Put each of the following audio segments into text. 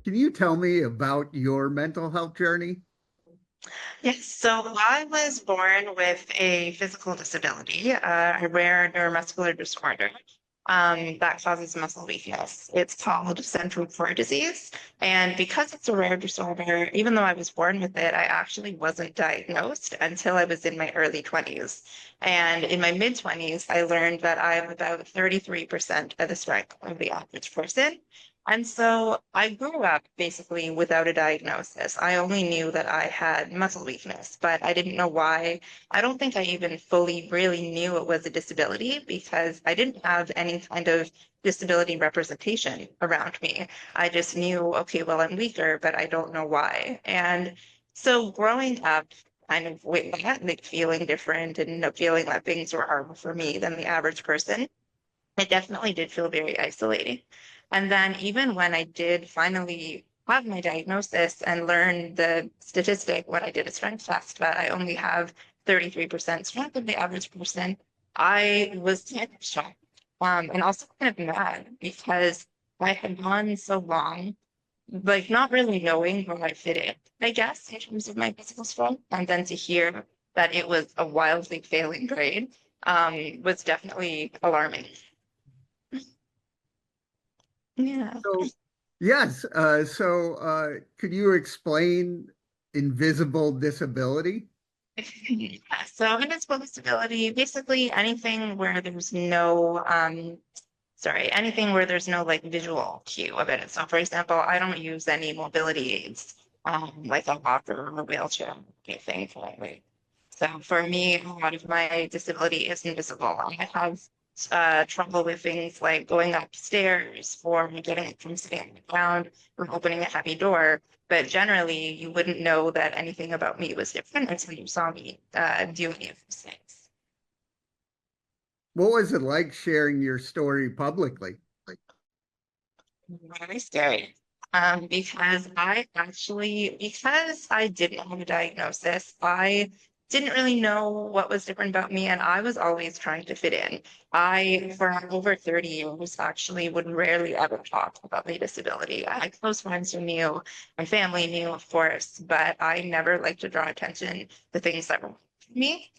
Can you tell me about your mental health journey? Yes, so I was born with a physical disability, a rare neuromuscular disorder that causes muscle weakness. It's called central core disease. And because it's a rare disorder, even though I was born with it, I actually wasn't diagnosed until I was in my early 20s. And in my mid 20s, I learned that I am about 33% of the strength of the average person. And so I grew up basically without a diagnosis. I only knew that I had muscle weakness, but I didn't know why. I don't think I even fully really knew it was a disability because I didn't have any kind of disability representation around me. I just knew, okay, well, I'm weaker, but I don't know why. And so growing up, kind of with that, like feeling different and feeling that things were harder for me than the average person, it definitely did feel very isolating. And then even when I did finally have my diagnosis and learn the statistic when I did a strength test that I only have 33% strength of the average person, I was kind of shocked. And also kind of mad because I had gone so long, like not really knowing where I fit in, I guess, in terms of my physical strength. And then to hear that it was a wildly failing grade was definitely alarming. Yeah. So, yes. Could you explain invisible disability? Yeah. So invisible disability, basically anything where there's no, anything where there's no like visual cue of it. So for example, I don't use any mobility aids, like a walker or a wheelchair, anything currently. So for me, a lot of my disability is invisible. I have trouble with things like going upstairs or getting up from sitting on the ground or opening a heavy door. But generally, you wouldn't know that anything about me was different until you saw me do any of those things. What was it like sharing your story publicly? Very scary. Because I didn't have a diagnosis, I didn't really know what was different about me, and I was always trying to fit in. For over 30 years, actually would rarely ever talk about my disability. I had close friends who knew, my family knew, of course, but I never liked to draw attention to things that were wrong with me.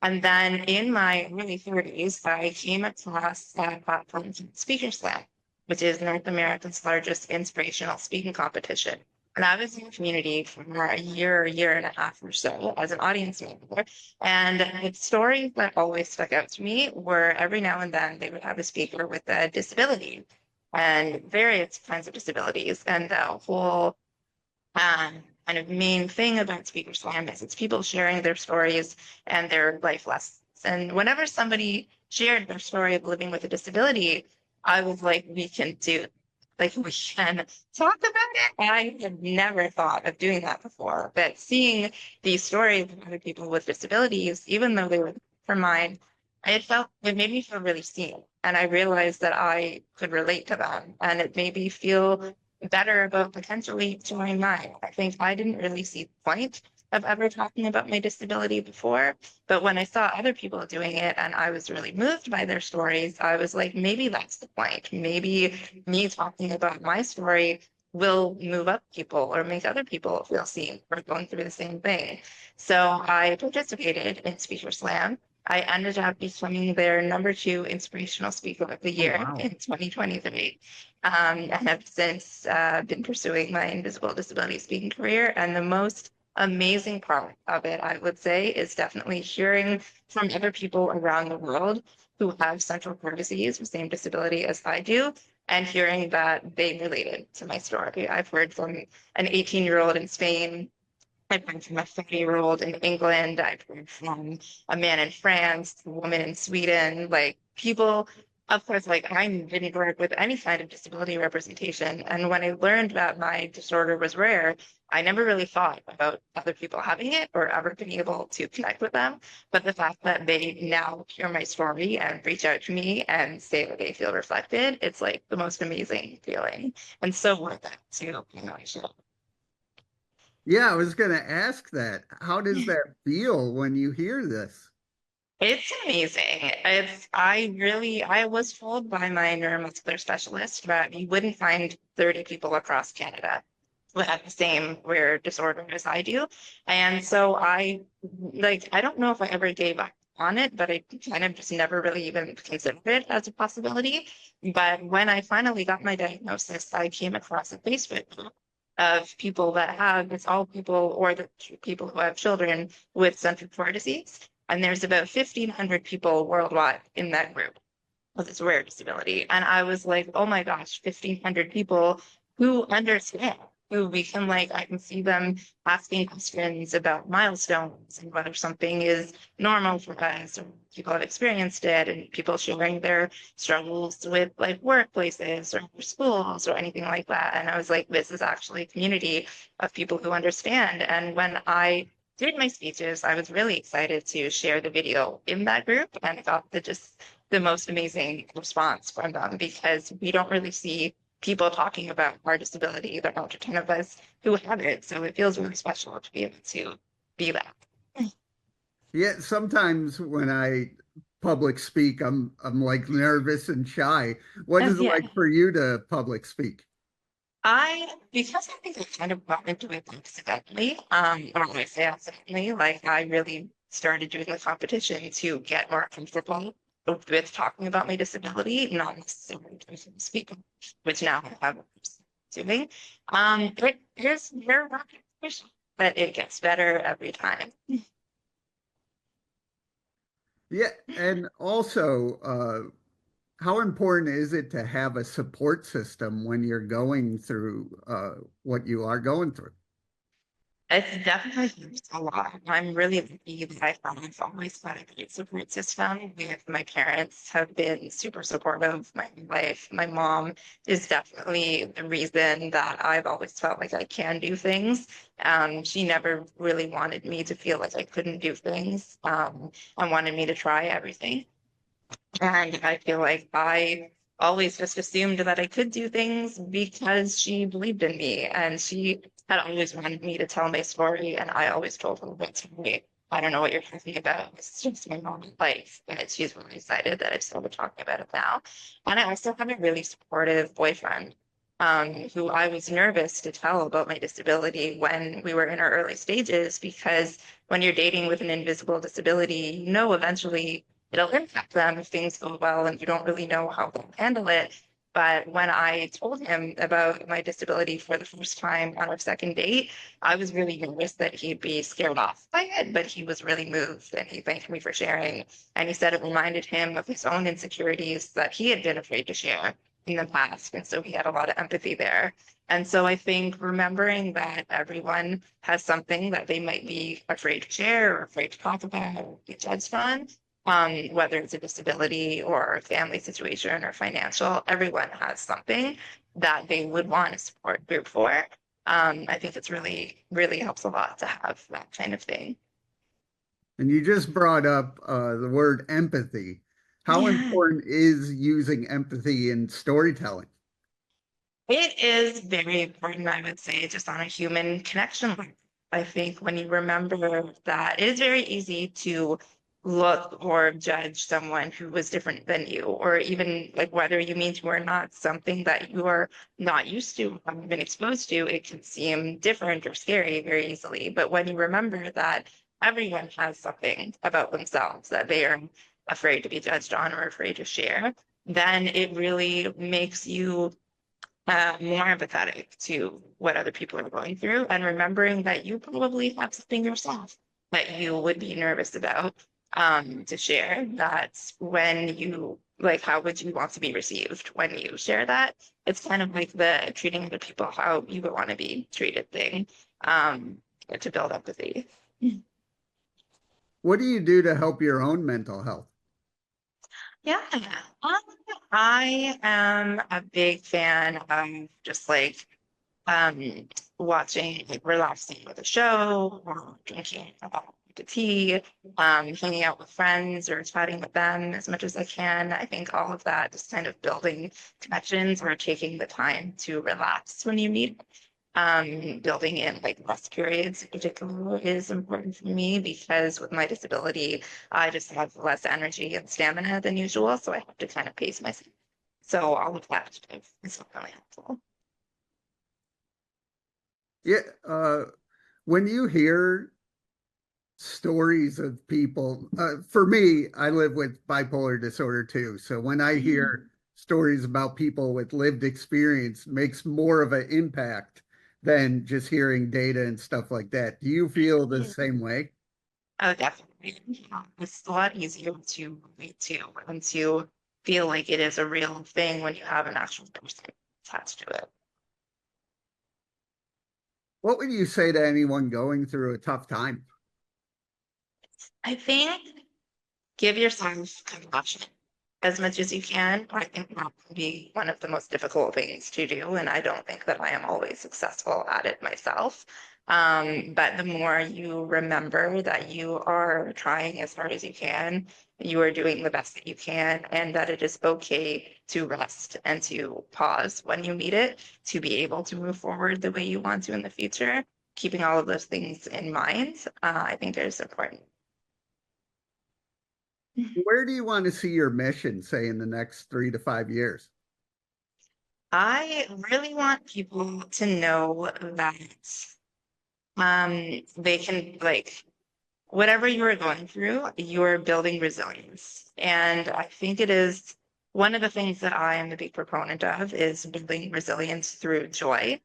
And then in my early 30s, I came across a platform called SpeakerSlam, which is North America's largest inspirational speaking competition. And I was in the community for a year and a half or so as an audience member. And the stories that always stuck out to me were every now and then they would have a speaker with a disability and various kinds of disabilities. And the whole kind of main thing about SpeakerSlam is it's people sharing their stories and their life lessons. And whenever somebody shared their story of living with a disability, I was like, we can do, like, we can talk about it. I had never thought of doing that before, but seeing these stories of other people with disabilities, even though they were from mine, it made me feel really seen. And I realized that I could relate to them and it made me feel better about potentially joining mine. I think I didn't really see the point of ever talking about my disability before, but when I saw other people doing it and I was really moved by their stories, I was like, maybe that's the point. Maybe me talking about my story will move up people or make other people feel seen or going through the same thing. So I participated in Speaker Slam. I ended up becoming their number two inspirational speaker of the Oh, year wow. in 2023. And have since been pursuing my invisible disability speaking career. And the most amazing part of it, I would say, is definitely hearing from other people around the world who have central core disease, the same disability as I do, and hearing that they related to my story. I've heard from an 18-year-old in Spain. I've heard from a 30-year-old in England. I've heard from a man in France, a woman in Sweden, like people, of course, like I didn't grow up with any kind of disability representation. And when I learned that my disorder was rare, I never really thought about other people having it or ever being able to connect with them. But the fact that they now hear my story and reach out to me and say that they feel reflected, it's like the most amazing feeling and so worth it too. Yeah, I was going to ask that. How does that feel when you hear this? It's amazing. I was told by my neuromuscular specialist that you wouldn't find 30 people across Canada who had the same rare disorder as I do. And so I don't know if I ever gave up on it, but I kind of just never really even considered it as a possibility. But when I finally got my diagnosis, I came across a Facebook group of people that have, it's all people or the people who have children with central core disease. And there's about 1,500 people worldwide in that group with this rare disability. And I was like, oh my gosh, 1,500 people who understand, who we can like, I can see them asking questions about milestones and whether something is normal for us or people have experienced it, and people sharing their struggles with like workplaces or schools or anything like that. And I was like, this is actually a community of people who understand. And when I did my speeches, I was really excited to share the video in that group and got the most amazing response from them because we don't really see people talking about our disability. There aren't a ton of us who have it. So it feels really special to be able to be that. Yeah, sometimes when I public speak, I'm like nervous and shy. What is it Yeah. like for you to public speak? Because I think I kind of got into it accidentally, or when I say accidentally, like I really started doing the competition to get more comfortable with talking about my disability, not necessarily to speak, which now I have doing. It is very rapid, but it gets better every time. Yeah, and also, how important is it to have a support system when you're going through what you are going through? It's definitely helps a lot. I'm really lucky that I've always had a great support system. My parents have been super supportive my whole life. My mom is definitely the reason that I've always felt like I can do things. She never really wanted me to feel like I couldn't do things, and wanted me to try everything. And I feel like I always just assumed that I could do things because she believed in me. And she had always wanted me to tell my story. And I always told her, what's me? I don't know what you're talking about. It's just my moment in life. And she's really excited that I started talking about it now. And I also have a really supportive boyfriend. Who I was nervous to tell about my disability when we were in our early stages, because when you're dating with an invisible disability, you know eventually it'll impact them if things go well and you don't really know how they'll handle it. But when I told him about my disability for the first time on our second date, I was really nervous that he'd be scared off by it, but he was really moved and he thanked me for sharing. And he said it reminded him of his own insecurities that he had been afraid to share in the past. And so he had a lot of empathy there. And so I think remembering that everyone has something that they might be afraid to share or afraid to talk about or be judged on, whether it's a disability or a family situation or financial, everyone has something that they would want a support group for. I think it's really, really helps a lot to have that kind of thing. And you just brought up the word empathy. How Yeah. important is using empathy in storytelling? It is very important, I would say, just on a human connection level. I think when you remember that it is very easy to look or judge someone who was different than you, or even like whether you mean to or not, something that you are not used to, haven't been exposed to, it can seem different or scary very easily. But when you remember that everyone has something about themselves that they are afraid to be judged on or afraid to share, then it really makes you more empathetic to what other people are going through, and remembering that you probably have something yourself that you would be nervous about to share. That's when you like, how would you want to be received when you share that? It's kind of like the treating other people how you would want to be treated thing, to build empathy. What do you do to help your own mental health? Yeah, um, I am a big fan of just like watching, like relaxing with a show or drinking a cup of tea, hanging out with friends or chatting with them as much as I can. I think all of that, just kind of building connections or taking the time to relax when you meet. Building in like rest periods in particular is important for me because with my disability, I just have less energy and stamina than usual. So I have to kind of pace myself. So all of that is really helpful. Yeah, when you hear stories of people, for me, I live with bipolar disorder too. So when I hear stories about people with lived experience, makes more of an impact than just hearing data and stuff like that. Do you feel the same way? Oh, definitely. It's a lot easier to relate to and to feel like it is a real thing when you have an actual person attached to it. What would you say to anyone going through a tough time? I think give yourself compassion as much as you can. I think that can be one of the most difficult things to do, and I don't think that I am always successful at it myself. But the more you remember that you are trying as hard as you can, you are doing the best that you can, and that it is okay to rest and to pause when you need it to be able to move forward the way you want to in the future. Keeping all of those things in mind, I think is important. Where do you want to see your mission, say, in the next 3 to 5 years? I really want people to know that they can like whatever you are going through, you are building resilience. And I think it is one of the things that I am a big proponent of is building resilience through joy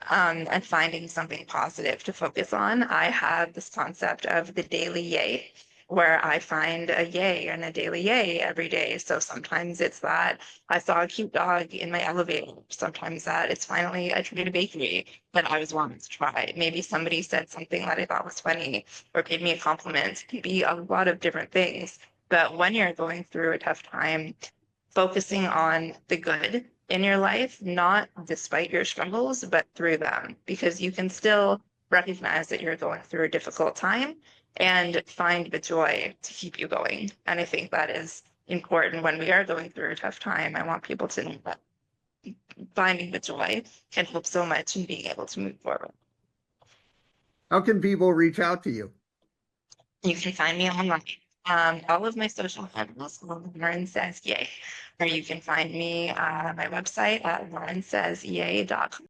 and finding something positive to focus on. I have this concept of the daily yay, where I find a yay and a daily yay every day. So sometimes it's that I saw a cute dog in my elevator. Sometimes that it's finally I tried a bakery that I was wanting to try. Maybe somebody said something that I thought was funny or paid me a compliment. It could be a lot of different things. But when you're going through a tough time, focusing on the good in your life, not despite your struggles, but through them, because you can still recognize that you're going through a difficult time and find the joy to keep you going. And I think that is important when we are going through a tough time. I want people to know that finding the joy can help so much in being able to move forward. How can people reach out to you? You can find me online. All of my social handles, Lauren says yay, or you can find me my website at laurensays.com.